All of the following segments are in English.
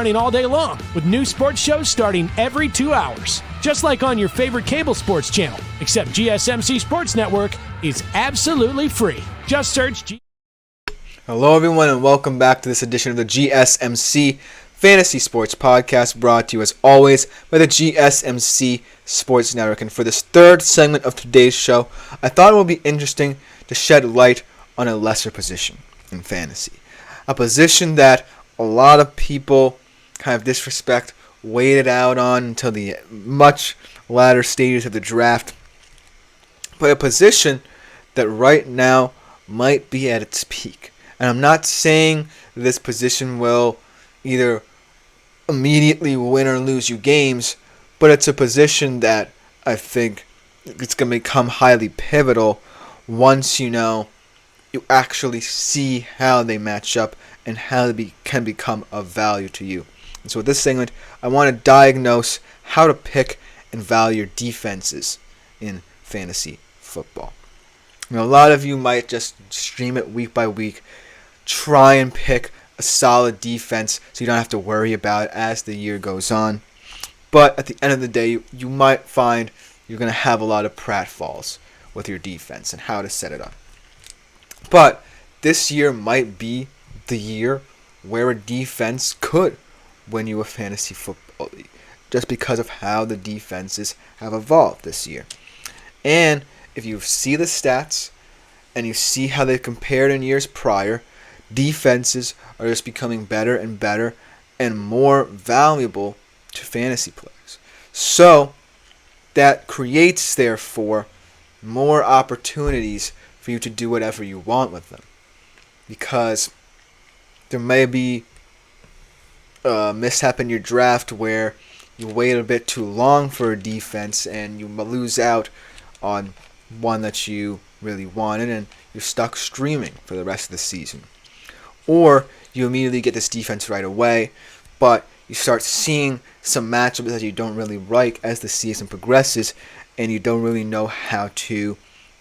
Running all day long with new sports shows starting every 2 hours. Just like on your favorite cable sports channel, except GSMC Sports Network is absolutely free. Just search Hello everyone and welcome back to this edition of the GSMC Fantasy Sports Podcast, brought to you as always by the GSMC Sports Network. And for this third segment of today's show, I thought it would be interesting to shed light on a lesser position in fantasy. A position that a lot of people kind of disrespect, waited out on until the much latter stages of the draft. But a position that right now might be at its peak. And I'm not saying this position will either immediately win or lose you games, but it's a position that I think it's going to become highly pivotal once you actually see how they match up and how they can become of value to you. And so with this segment, I want to diagnose how to pick and value your defenses in fantasy football. A lot of you might just stream it week by week, try and pick a solid defense so you don't have to worry about it as the year goes on. But at the end of the day, you might find you're going to have a lot of pratfalls with your defense and how to set it up. But this year might be the year where a defense could win you a fantasy football league, just because of how the defenses have evolved this year. And if you see the stats and you see how they compared in years prior, defenses are just becoming better and better and more valuable to fantasy players. So that creates, therefore, more opportunities for you to do whatever you want with them. Because there may be a mishap in your draft where you wait a bit too long for a defense and you lose out on one that you really wanted and you're stuck streaming for the rest of the season. Or you immediately get this defense right away, but you start seeing some matchups that you don't really like as the season progresses, and you don't really know how to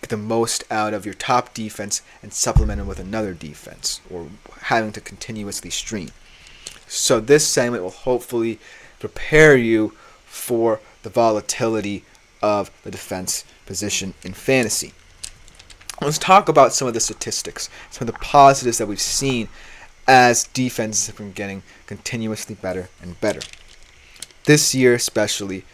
get the most out of your top defense and supplement it with another defense, or having to continuously stream. So this segment will hopefully prepare you for the volatility of the defense position in fantasy. Let's talk about some of the statistics, some of the positives that we've seen as defenses have been getting continuously better and better. This year especially,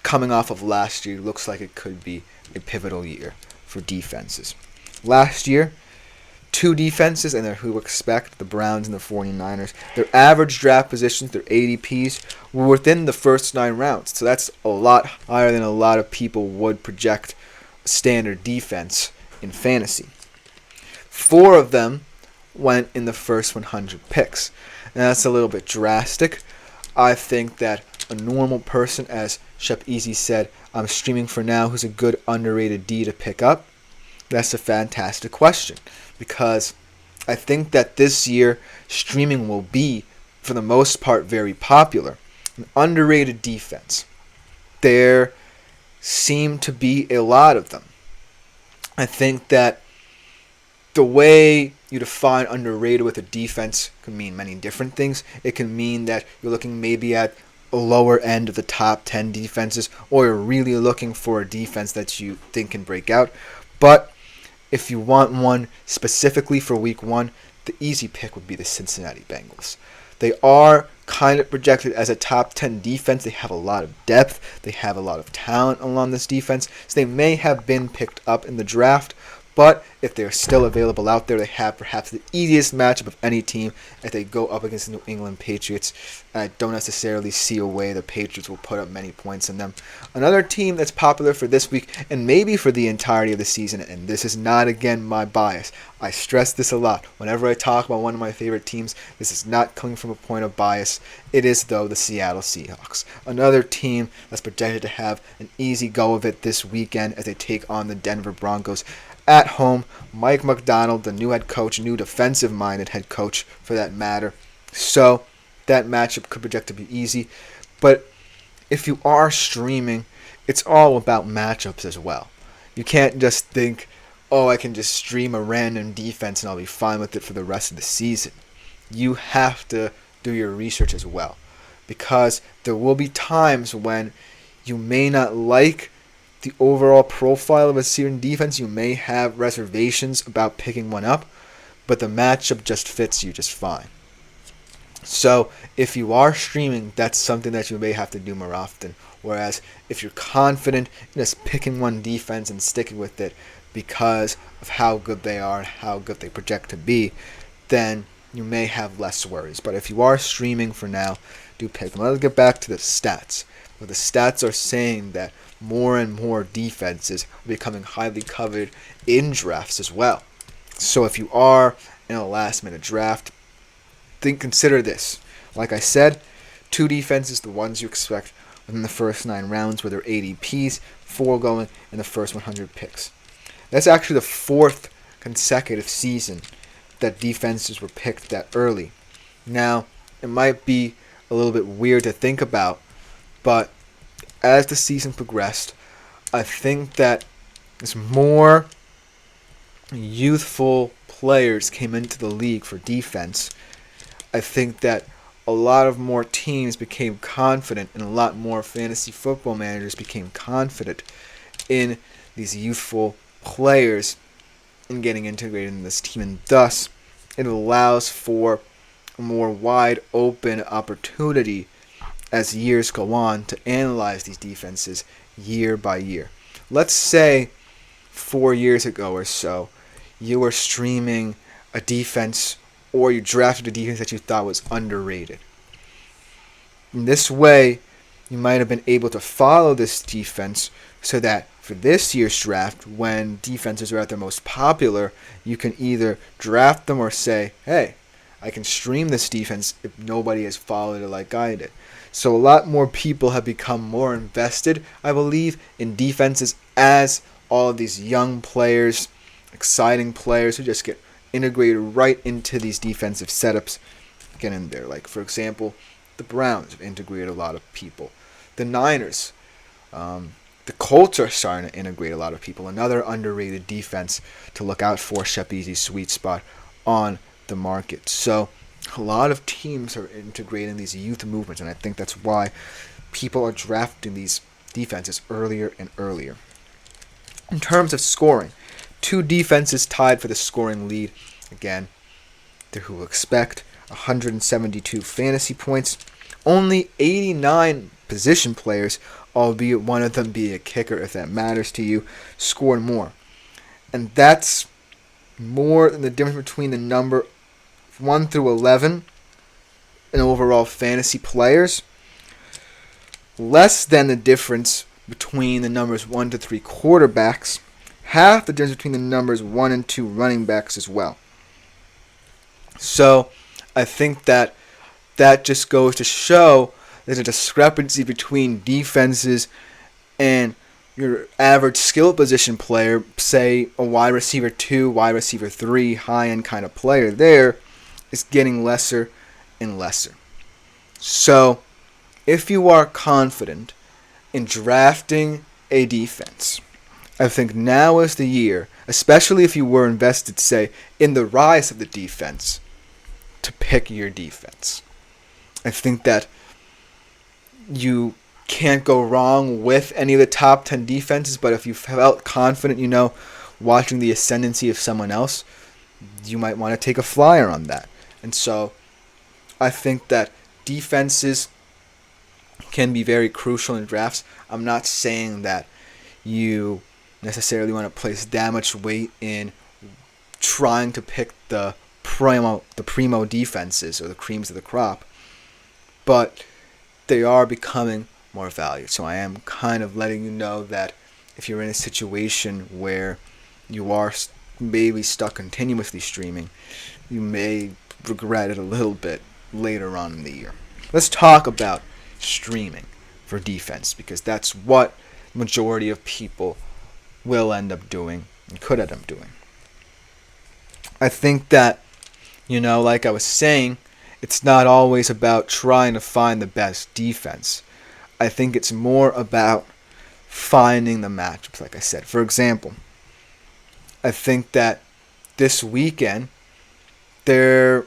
coming off of last year, looks like it could be a pivotal year for defenses. Last year, two defenses, and who expect, the Browns and the 49ers, their average draft positions, their ADPs, were within the first 9 rounds. So that's a lot higher than a lot of people would project a standard defense in fantasy. 4 of them went in the first 100 picks. And that's a little bit drastic. I think that a normal person, as Shep Easy said, I'm streaming for now, who's a good underrated D to pick up. That's a fantastic question, because I think that this year streaming will be, for the most part, very popular. An underrated defense. There seem to be a lot of them. I think that the way you define underrated with a defense can mean many different things. It can mean that you're looking maybe at a lower end of the top 10 defenses, or you're really looking for a defense that you think can break out. But if you want one specifically for week 1, the easy pick would be the Cincinnati Bengals. They are kind of projected as a top 10 defense. They have a lot of depth. They have a lot of talent along this defense. So they may have been picked up in the draft, but if they're still available out there, they have perhaps the easiest matchup of any team if they go up against the New England Patriots. I don't necessarily see a way the Patriots will put up many points in them. Another team that's popular for this week, and maybe for the entirety of the season, and this is not, again, my bias. I stress this a lot. Whenever I talk about one of my favorite teams, this is not coming from a point of bias. It is, though, the Seattle Seahawks. Another team that's projected to have an easy go of it this weekend as they take on the Denver Broncos. At home, Mike McDonald, the new head coach, new defensive-minded head coach for that matter. So that matchup could project to be easy. But if you are streaming, it's all about matchups as well. You can't just think, oh, I can just stream a random defense and I'll be fine with it for the rest of the season. You have to do your research as well. Because there will be times when you may not like the overall profile of a certain defense. You may have reservations about picking one up, but the matchup just fits you just fine. So if you are streaming, that's something that you may have to do more often. Whereas if you're confident in just picking one defense and sticking with it because of how good they are and how good they project to be, then you may have less worries. But if you are streaming for now, do pick them. Let's get back to the stats. But the stats are saying that more and more defenses are becoming highly coveted in drafts as well. So if you are in a last-minute draft, consider this. Like I said, 2 defenses, the ones you expect within the first 9 rounds where they're ADPs, 4 going in the first 100 picks. That's actually the 4th consecutive season that defenses were picked that early. Now, it might be a little bit weird to think about, but as the season progressed, I think that as more youthful players came into the league for defense, I think that a lot of more teams became confident and a lot more fantasy football managers became confident in these youthful players and getting integrated in this team, and thus it allows for a more wide open opportunity as years go on to analyze these defenses year by year. Let's say 4 years ago or so, you were streaming a defense or you drafted a defense that you thought was underrated. In this way, you might have been able to follow this defense so that for this year's draft, when defenses are at their most popular, you can either draft them or say, hey, I can stream this defense if nobody has followed it like I did. So a lot more people have become more invested, I believe, in defenses as all of these young players, exciting players who just get integrated right into these defensive setups get in there. Like, for example, the Browns have integrated a lot of people. The Niners, the Colts are starting to integrate a lot of people. Another underrated defense to look out for, Shep Easy's sweet spot on the market. So a lot of teams are integrating these youth movements, and I think that's why people are drafting these defenses earlier and earlier. In terms of scoring, 2 defenses tied for the scoring lead. Again, who will expect 172 fantasy points. Only 89 position players, albeit one of them be a kicker if that matters to you, scored more. And that's more than the difference between the number 1 through 11 in overall fantasy players. Less than the difference between the numbers 1 to 3 quarterbacks. Half the difference between the numbers 1 and 2 running backs as well. So I think that just goes to show there's a discrepancy between defenses and your average skill position player, say a wide receiver 2, wide receiver 3, high-end kind of player there, is getting lesser and lesser. So if you are confident in drafting a defense, I think now is the year, especially if you were invested, say, in the rise of the defense, to pick your defense. I think that you can't go wrong with any of the top 10 defenses, but if you felt confident, watching the ascendancy of someone else, you might want to take a flyer on that. And so I think that defenses can be very crucial in drafts. I'm not saying that you necessarily want to place that much weight in trying to pick the primo defenses or the creams of the crop, but they are becoming more valued. So I am kind of letting you know that if you're in a situation where you are maybe stuck continuously streaming, you may regret it a little bit later on in the year. Let's talk about streaming for defense, because that's what the majority of people will end up doing and could end up doing. I think that, like I was saying, it's not always about trying to find the best defense. I think it's more about finding the matchups, like I said. For example, I think that this weekend there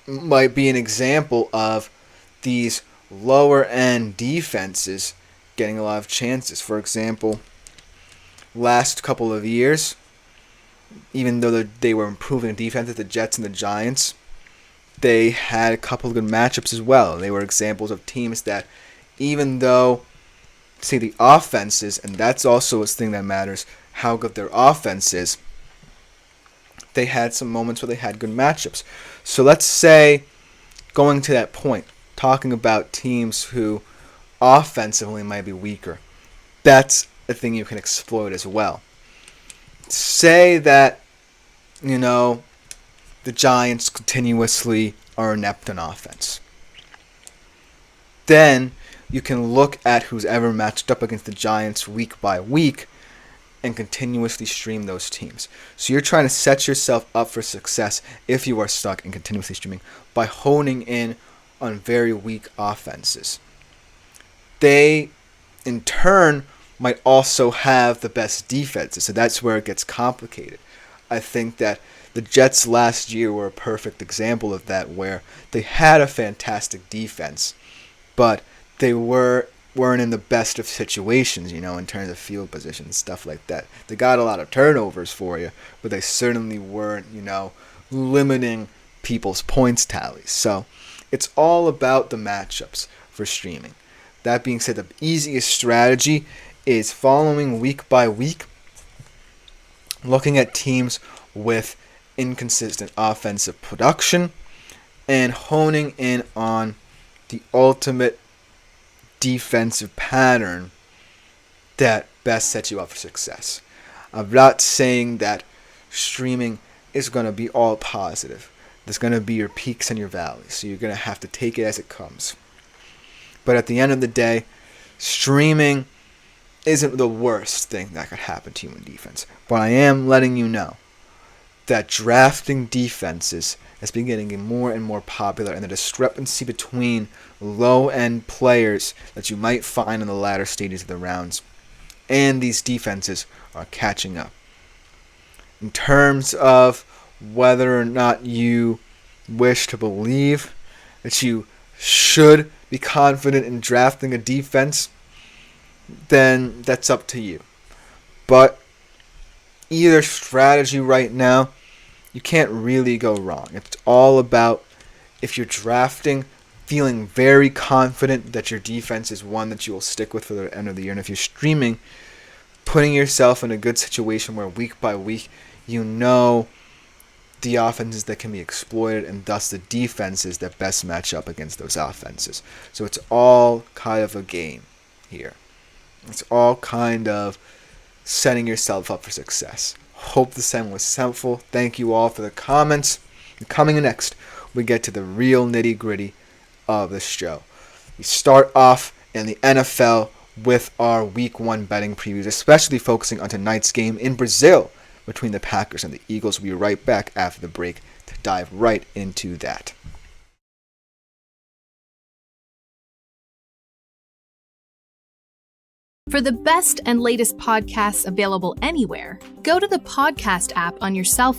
might be an example of these lower end defenses getting a lot of chances. For example, last couple of years, even though they were improving defense, the Jets and the Giants, they had a couple of good matchups as well. They were examples of teams that, even though, say, the offenses, and that's also a thing that matters, how good their offense is, they had some moments where they had good matchups. So let's say, going to that point, talking about teams who offensively might be weaker, that's a thing you can exploit as well. Say that, the Giants continuously are inept on offense. Then you can look at who's ever matched up against the Giants week by week and continuously stream those teams. So you're trying to set yourself up for success if you are stuck in continuously streaming by honing in on very weak offenses. They, in turn, might also have the best defenses, so that's where it gets complicated. I think that the Jets last year were a perfect example of that, where they had a fantastic defense, but they weren't in the best of situations, in terms of field position and stuff like that. They got a lot of turnovers for you, but they certainly weren't, limiting people's points tallies. So it's all about the matchups for streaming. That being said, the easiest strategy is following week by week, looking at teams with inconsistent offensive production, and honing in on the ultimate defensive pattern that best sets you up for success. I'm not saying that streaming is going to be all positive. There's going to be your peaks and your valleys, so you're going to have to take it as it comes. But at the end of the day, streaming isn't the worst thing that could happen to you in defense. But I am letting you know that drafting defenses has been getting more and more popular, and the discrepancy between low-end players that you might find in the latter stages of the rounds and these defenses are catching up. In terms of whether or not you wish to believe that you should be confident in drafting a defense, then that's up to you. But either strategy right now, you can't really go wrong. It's all about, if you're drafting, feeling very confident that your defense is one that you will stick with for the end of the year. And if you're streaming, putting yourself in a good situation where week by week, the offenses that can be exploited, and thus the defenses that best match up against those offenses. So it's all kind of a game here. It's all kind of setting yourself up for success. Hope this time was helpful. Thank you all for the comments. And coming next, we get to the real nitty-gritty of the show. We start off in the NFL with our Week 1 betting previews, especially focusing on tonight's game in Brazil between the Packers and the Eagles. We'll be right back after the break to dive right into that. For the best and latest podcasts available anywhere, go to the podcast app on your cell phone.